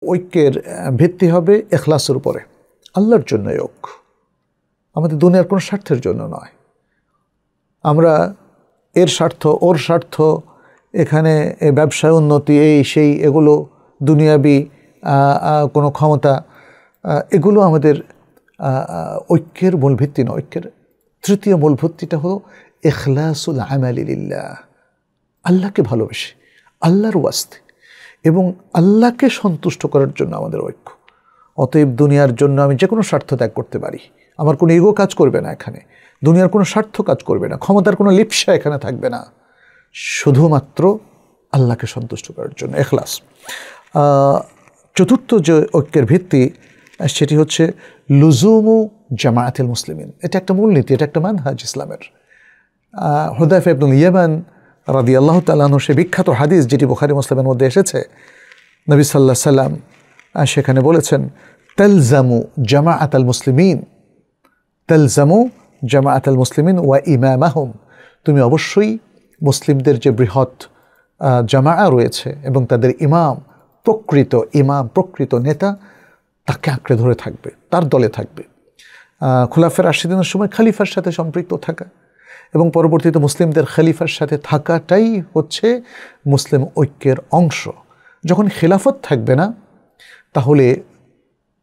ঐক্যের ভিত্তি হবে ইখলাসের উপরে, আল্লাহর জন্য ঐক্য, আমাদের দুনিয়ার কোনো স্বার্থের জন্য নয়। আমরা এর স্বার্থ ওর স্বার্থ, এখানে ব্যবসায় উন্নতি, এই সেই, এগুলো দুনিয়াবি কোনো ক্ষমতা, এগুলো আমাদের ঐক্যের মূল ভিত্তি নয়। ঐক্যের তৃতীয় মূল ভিত্তিটা হলো ইখলাসুল আমালি লিল্লাহ, আল্লাহকে ভালোবেসে, আল্লাহর ওয়াস্তে এবং আল্লাহকে সন্তুষ্ট করার জন্য আমাদের ঐক্য। অতএব দুনিয়ার জন্য আমি যে কোনো স্বার্থ ত্যাগ করতে পারি, আমার কোনো ইগো কাজ করবে না এখানে, দুনিয়ার কোনো স্বার্থ কাজ করবে না, ক্ষমতার কোনো লিপ্সা এখানে থাকবে না, শুধুমাত্র আল্লাহকে সন্তুষ্ট করার জন্য ইখলাস। চতুর্থ যে ঐক্যের ভিত্তি সেটি হচ্ছে লুজুমু জামাআতুল মুসলিমিন। এটা একটা মূলনীতি, এটা একটা মানহাজ ইসলামের। হুযায়ফা ইবনুল ইয়ামান রাদিয়াল্লাহু তাআলা আনহু সে বিখ্যাত হাদিস যেটি বুখারী মুসলিমের মধ্যে এসেছে, নবী সাল্লাল্লাহু আলাইহি সাল্লাম সেখানে বলেছেন, তালজামু জামাআতুল মুসলিমিন, তালজামু জামাআতুল মুসলিমিন ওয়া ইমামাহুম, তুমি অবশ্যই মুসলিমদের যে বৃহৎ জামাআ রয়েছে এবং তাদের ইমাম, প্রকৃত নেতা, তাকে আঁকড়ে ধরে থাকবে, তার দলে থাকবে। খুলাফায়ে রাশিদিনের সময় খলিফার সাথে সম্পৃক্ত থাকা এবং পরবর্তীতে মুসলিমদের খলিফার সাথে থাকাটাই হচ্ছে মুসলিম ঐক্যের অংশ। যখন খেলাফত থাকবে না, তাহলে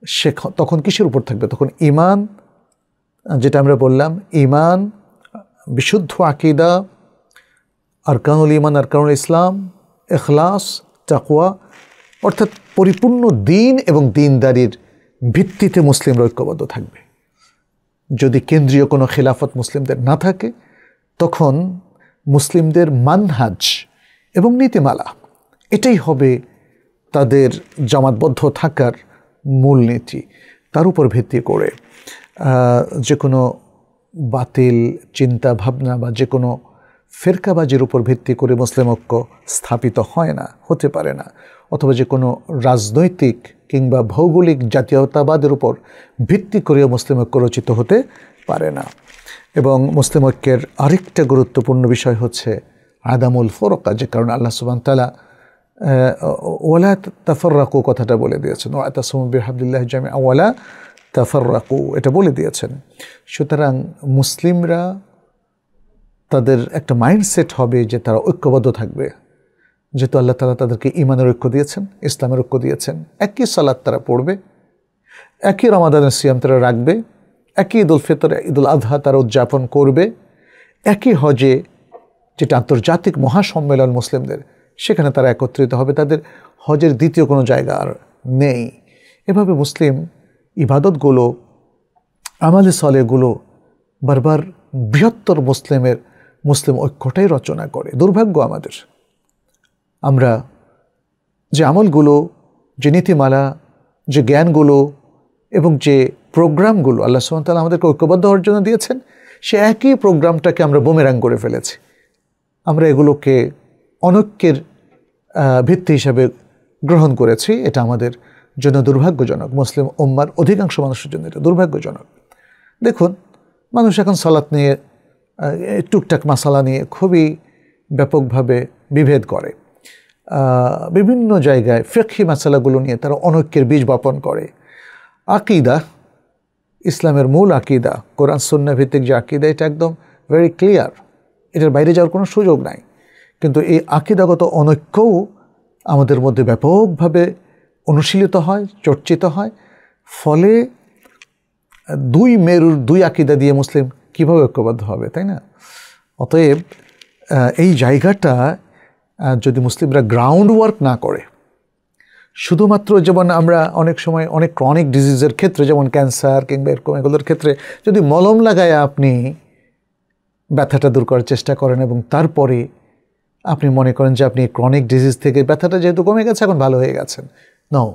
সে তখন কিসের উপর থাকবে? তখন ঈমান, যেটা আমরা বললাম, ঈমান, বিশুদ্ধ আকীদা, আরকানুল ঈমান, আরকানুল ইসলাম, ইখলাস, তাকওয়া, অর্থাৎ পরিপূর্ণ দ্বীন এবং দ্বীনদারির ভিত্তিতে মুসলিমরা ঐক্যবদ্ধ থাকবে। যদি কেন্দ্রীয় কোনো খেলাফত মুসলিমদের না থাকে, তখন মুসলিমদের মানহাজ এবং নীতিমালা, এটাই হবে তাদের জামাতবদ্ধ থাকার মূলনীতি। তার উপর ভিত্তি করে যে কোনো বাতিল চিন্তা ভাবনা বা যে কোনো ফেরকাবাজির উপর ভিত্তি করে মুসলিম ঐক্য স্থাপিত হয় না, হতে পারে না। অথবা যে কোনো রাজনৈতিক কিংবা ভৌগোলিক জাতীয়তাবাদের উপর ভিত্তি করেও মুসলিম ঐক্য রচিত হতে পারে না। এবং মুসলিম ঐক্যের আরেকটা গুরুত্বপূর্ণ বিষয় হচ্ছে আদামুল ফুরকা, যে কারণে আল্লাহ সুবহানাহু ওয়া তাআলা ওয়ালা তাফাররাকু কথাটা বলে দিয়েছেন, ওয়াতাসিমু বিহাবলিল্লাহি জামিআন ওয়ালা তাফাররাকু, এটা বলে দিয়েছেন। সুতরাং মুসলিমরা তাদের একটা মাইন্ডসেট হবে যে তারা ঐক্যবদ্ধ থাকবে, যেহেতু আল্লাহ তাআলা তাদেরকে ঈমানের ঐক্য দিয়েছেন, ইসলামের ঐক্য দিয়েছেন। একই সালাত তারা পড়বে, একই রমাদানের সিয়াম তারা রাখবে, একই ঈদুল ফিতর, ঈদুল আযহা তারা উদযাপন করবে, একই হজে, যেটা আন্তর্জাতিক মহাসম্মেলন মুসলিমদের, সেখানে তারা একত্রিত হবে। তাদের হজের দ্বিতীয় কোনো জায়গা আর নেই। এভাবে মুসলিম ইবাদতগুলো, আমালে সালেহগুলো বারবার বৃহত্তর মুসলিম ঐক্যটাই রচনা করে। দুর্ভাগ্য আমাদের, আমরা যে আমলগুলো, যে নীতিমালা, যে জ্ঞানগুলো এবং যে প্রোগ্রামগুলো আল্লাহ সুবহানাহু ওয়া তাআলা আমাদেরকে ঐক্যবদ্ধ হওয়ার জন্য দিয়েছেন, সে একই প্রোগ্রামটাকে আমরা বুমেরাং করে ফেলেছি। আমরা এগুলোকে অনৈক্যের ভিত্তি হিসাবে গ্রহণ করেছি। এটা আমাদের জন্য দুর্ভাগ্যজনক, মুসলিম উম্মার অধিকাংশ মানুষের জন্য এটা দুর্ভাগ্যজনক। দেখুন, মানুষ এখন সালাত নিয়ে, টুকটাক মাসালা নিয়ে খুবই ব্যাপকভাবে বিভেদ করে। বিভিন্ন জায়গায় ফিকহি মাসালাগুলো নিয়ে তারা অনৈক্যের বীজ বপন করে। আকীদা, ইসলামের মূল আকীদা, কোরআন সুন্নাহ ভিত্তিক যে আকীদা, এটা একদম ভেরি ক্লিয়ার, এটার বাইরে যাওয়ার কোনো সুযোগ নাই। কিন্তু এই আকীদাগত অনৈক্যও আমাদের মধ্যে ব্যাপকভাবে অনুশীলিত হয়, চর্চিত হয়। ফলে দুই মেরুর দুই আকীদা দিয়ে মুসলিম কীভাবে ঐক্যবদ্ধ হবে, তাই না? অতএব এই জায়গাটা যদি মুসলিমরা গ্রাউন্ড ওয়ার্ক না করে, শুধুমাত্র যেমন আমরা অনেক সময় অনেক ক্রনিক ডিজিজের ক্ষেত্রে, যেমন ক্যান্সার কিংবা এরকম এগুলোর ক্ষেত্রে যদি মলম লাগায় আপনি ব্যথাটা দূর করার চেষ্টা করেন এবং তারপরে আপনি মনে করেন যে আপনি ক্রনিক ডিজিজ থেকে ব্যথাটা যেহেতু কমে গেছে এখন ভালো হয়ে গেছেন, নাও,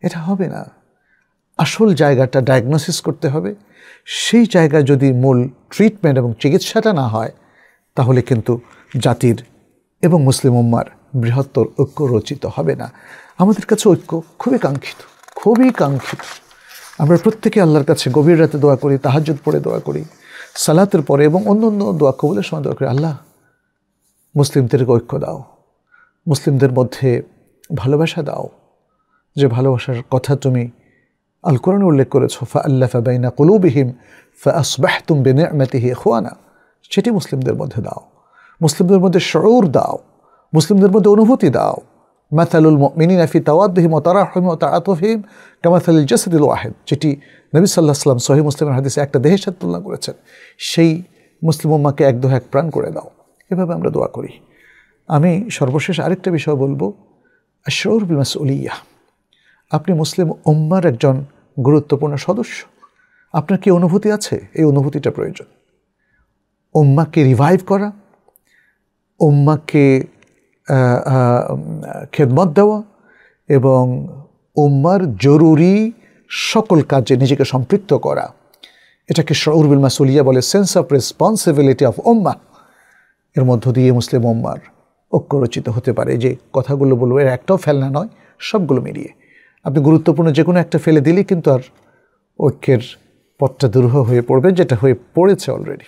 এটা হবে না। আসল জায়গাটা ডায়াগনোসিস করতে হবে। সেই জায়গায় যদি মূল ট্রিটমেন্ট এবং চিকিৎসাটা না হয়, তাহলে কিন্তু জাতির এবং মুসলিম উম্মার বৃহত্তর ঐক্য রচিত হবে না। আমাদের কাছে ঐক্য খুবই কাঙ্ক্ষিত, খুবই কাঙ্ক্ষিত। আমরা প্রত্যেকে আল্লাহর কাছে গভীর রাতে দোয়া করি, তাহাজ্জুদ পড়ে দোয়া করি, সালাতের পরে এবং অন্য অন্য দোয়া কবুলের সময় দোয়া করি, আল্লাহ মুসলিমদেরকে ঐক্য দাও, মুসলিমদের মধ্যে ভালোবাসা দাও, যে ভালোবাসার কথা তুমি আল কোরআনে উল্লেখ করেছো, ফাআল্লাফা বাইনা কুলুবিহিম ফাআসবাহতুম বিনি'মাতিহি ইখওয়ানা, সেটি মুসলিমদের মধ্যে দাও, মুসলিমদের মধ্যে শউর দাও, মুসলিমদের মধ্যে অনুভূতি দাও। মাসালুল মুমিনিনা ফি তাওয়াদ্দিহিম ওয়া তারাহুমিম ওয়া তাআতুফিহিম কামাসালিল জাসাদিল ওয়াহিদ, যেটি নবী সাল্লাল্লাহু আলাইহি ওয়াসাল্লাম সহিহ মুসলিমের হাদিসে একটা দেহের সাথে তুলনা করেছেন, সেই মুসলিম উম্মাহকে এক দেহ এক প্রাণ করে দাও। এভাবে আমরা দোয়া করি। আমি সর্বশেষ আরেকটা বিষয় বলবো, আশ-শুউর বিল মাসউলিয়াহ। আপনি মুসলিম উম্মার একজন গুরুত্বপূর্ণ সদস্য, আপনার কি অনুভূতি আছে? এই অনুভূতিটা প্রয়োজন। উম্মাকে রিভাইভ করা, উম্মাকে খেদমত দেওয়া এবং উম্মার জরুরি সকল কাজে নিজেকে সম্পৃক্ত করা, এটাকে শুউর বিল মাসউলিয়াহ বলে, সেন্স অফ রেসপন্সিবিলিটি অফ উম্মাহ। এর মধ্য দিয়ে মুসলিম উম্মার ঐক্য রচিত হতে পারে। যে কথাগুলো বলবো এর একটাও ফেলনা নয়, সবগুলো মিলিয়ে আপনি গুরুত্বপূর্ণ যে কোনো একটা ফেলে দিলেই কিন্তু আর ঐক্যের পথটা দুরূহ হয়ে পড়বে, যেটা হয়ে পড়েছে অলরেডি।